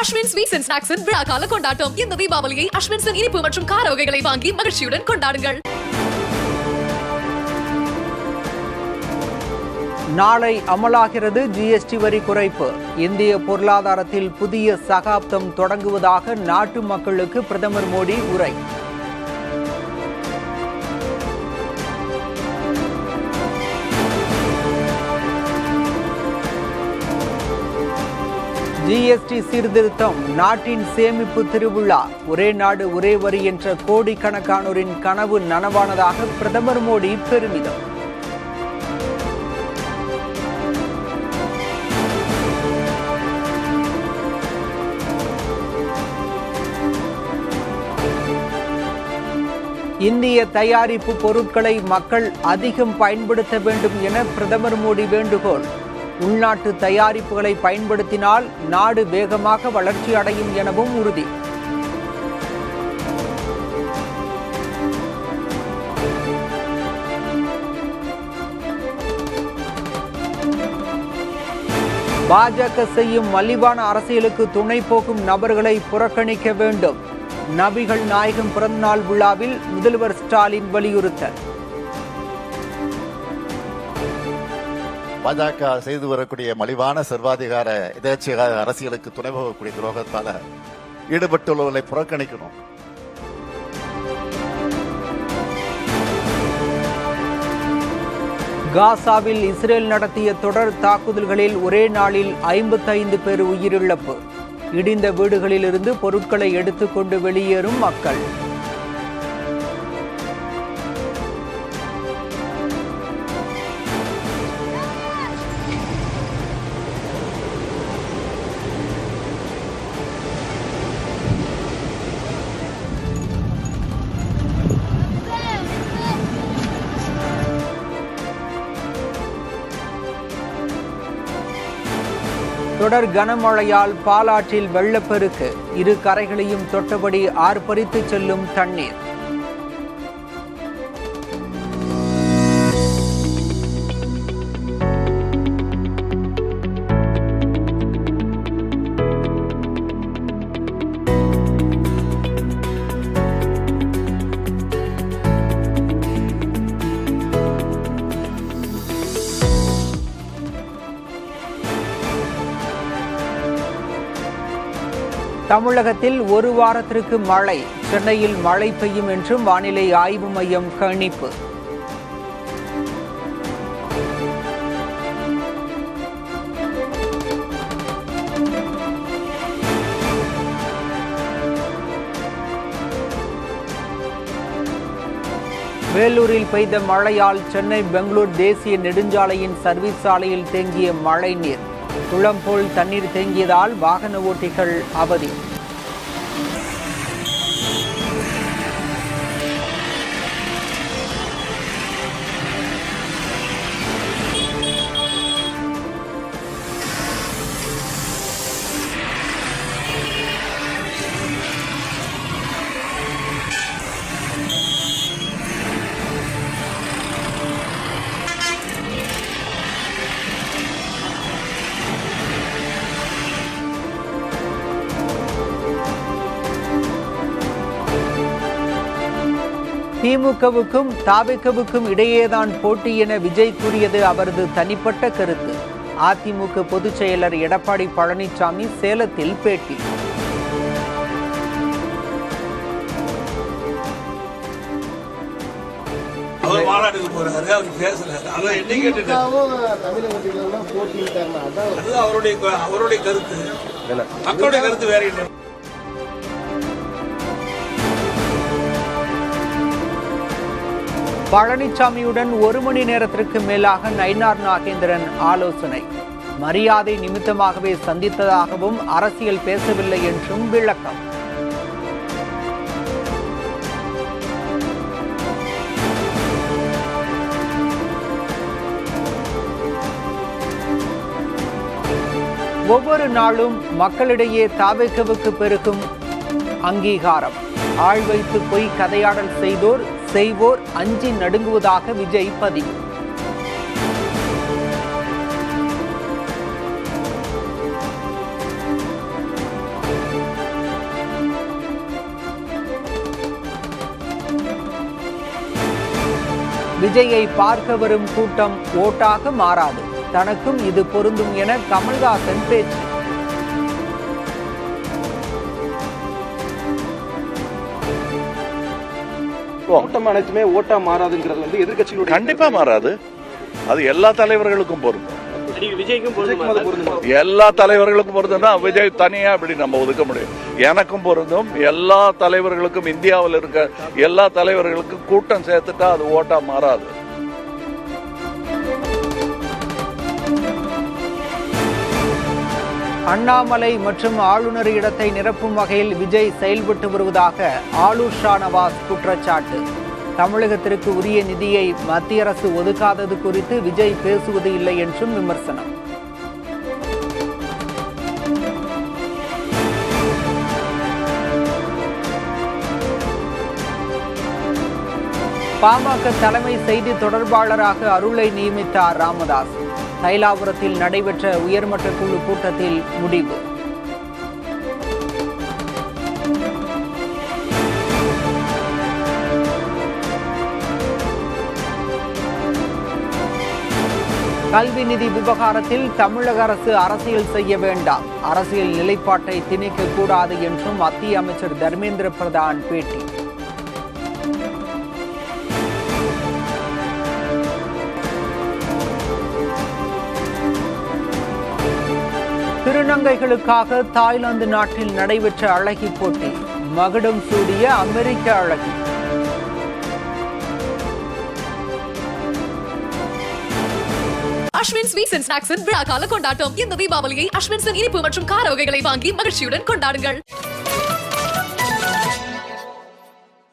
Ashwin sweets and ஸ்நாக்ஸின் விழா கால கொண்டாட்டம். இந்த தீபாவளியை அஸ்வின்ஸின் இனிப்பு மற்றும் கார வகைகளை வாங்கி மகிழ்ச்சியுடன் கொண்டாடுங்கள். நாளை அமலாகிறது ஜிஎஸ்டி வரி குறைப்பு. இந்திய பொருளாதாரத்தில் புதிய சகாப்தம் தொடங்குவதாக நாட்டு மக்களுக்கு பிரதமர் மோடி உரை. ஜிஎஸ்டி சீர்திருத்தம் நாட்டின் சேமிப்பு திருவிழா. ஒரே நாடு ஒரே வரி என்ற கோடிக்கணக்கானோரின் கனவு நனவானதாக பிரதமர் மோடி பெருமிதம். இந்திய தயாரிப்பு பொருட்களை மக்கள் அதிகம் பயன்படுத்த வேண்டும் என பிரதமர் மோடி வேண்டுகோள். உள்நாட்டு தயாரிப்புகளை பயன்படுத்தினால் நாடு வேகமாக வளர்ச்சி அடையும் எனவும் உறுதி. பாஜக செய்யும் மலிவான அரசியலுக்கு துணை போகும் நபர்களை புறக்கணிக்க வேண்டும். நபிகள் நாயகம் பிறந்தநாள் விழாவில் முதல்வர் ஸ்டாலின் வலியுறுத்தல். பாஜக செய்து வரக்கூடிய மலிவான சர்வாதிகார எதேச்சைய அரசியலுக்கு துணை போகக்கூடிய துரோகத்தால ஈடுபட்டுள்ளவர்களை புறக்கணிக்கணும். காசாவில் இஸ்ரேல் நடத்திய தொடர் தாக்குதல்களில் ஒரே நாளில் 55 பேர் உயிரிழப்பு. இடிந்த வீடுகளிலிருந்து பொருட்களை எடுத்துக்கொண்டு வெளியேறும் மக்கள். தொடர் கனமழையால் பாலாற்றில் வெள்ளப்பெருக்கு. இரு கரைகளையும் தொட்டபடி ஆர்ப்பரித்து செல்லும் தண்ணீர். தமிழகத்தில் ஒரு வாரத்திற்கு மழை. சென்னையில் மழை பெய்யும் என்றும் வானிலை ஆய்வு மையம் கணிப்பு. வேலூரில் பெய்த மழையால் சென்னை பெங்களூர் தேசிய நெடுஞ்சாலையின் சர்வீஸ் சாலையில் தேங்கிய மழை நீர். குளம் போல் தண்ணீர் தேங்கியதால் வாகன ஓட்டிகள் அவதி. திமுகவுக்கும் தாவேகவுக்கும் இடையேதான் போட்டி என விஜய் கூறியது அவரது தனிப்பட்ட கருத்து. அதிமுக பொதுச் செயலர் எடப்பாடி பழனிசாமி சேலத்தில் பேட்டி. அவருடைய கருத்து, மக்களுடைய கருத்து வேற. பழனிசாமியுடன் 1 மணி நேரத்திற்கு மேலாக நயினார் நாகேந்திரன் ஆலோசனை. மரியாதை நிமித்தமாகவே சந்தித்ததாகவும் அரசியல் பேசவில்லை என்றும் விளக்கம். ஒவ்வொரு நாளும் மக்களிடையே தாவேகவுக்கு பெருகும் அங்கீகாரம். ஆள் வைத்து பொய் கதையாடல் செய்வோர் அஞ்சி நடுங்குவதாக விஜய் பதிவு. விஜயை பார்க்க வரும் கூட்டம் ஓட்டாக மாறாது, தனக்கும் இது பொருந்தும் என கமல்ஹாசன் பேச்சு. கூட்டம் அனைத்துமே ஓட்டா மாறாதுங்கிறது வந்து எதிர்க்கட்சிகளுடைய கண்டிப்பா மாறாது. அது எல்லா தலைவர்களுக்கும் பொருந்தும். விஜய்க்கும் எல்லா தலைவர்களுக்கும் பொருந்தும்னா விஜய் தனியா அப்படி நம்ம ஒதுக்க முடியும். எனக்கும் பொருந்தும். எல்லா தலைவர்களுக்கும், இந்தியாவில் இருக்க எல்லா தலைவர்களுக்கும் கூட்டம் சேர்த்துட்டா அது ஓட்டா மாறாது. அண்ணாமலை மற்றும் ஆளுநர் இடத்தை நிரப்பும் வகையில் விஜய் செயல்பட்டு வருவதாக ஆளுர் ஷானவாஸ் குற்றச்சாட்டு. தமிழகத்திற்கு உரிய நிதியை மத்திய அரசு ஒதுக்காதது குறித்து விஜய் பேசுவது இல்லை என்றும் விமர்சனம். பாமக தலைமை செய்தி தொடர்பாளராக அருளை நியமித்தார் ராமதாஸ். தைலாபுரத்தில் நடைபெற்ற உயர்மட்ட குழு கூட்டத்தில் முடிவு. கல்வி நிதி விவகாரத்தில் தமிழக அரசு அரசியல் செய்ய வேண்டாம், அரசியல் நிலைப்பாட்டை திணிக்க கூடாது என்றும் மத்திய அமைச்சர் தர்மேந்திர பிரதான் பேட்டி. திருநங்கைகளுக்காக தாய்லாந்து நாட்டில் நடைபெற்ற அழகி போட்டி. மகுடம் சூடிய அமெரிக்க அழகி. அஸ்வின் ஸ்வீட்ஸ் அண்ட் ஸ்நாக்ஸின் விழா கால கொண்டாட்டம். இந்த தீபாவளியை அஸ்வின்ஸின் இனிப்பு மற்றும் கார வகைகளை வாங்கி மகிழ்ச்சியுடன் கொண்டாடுங்கள்.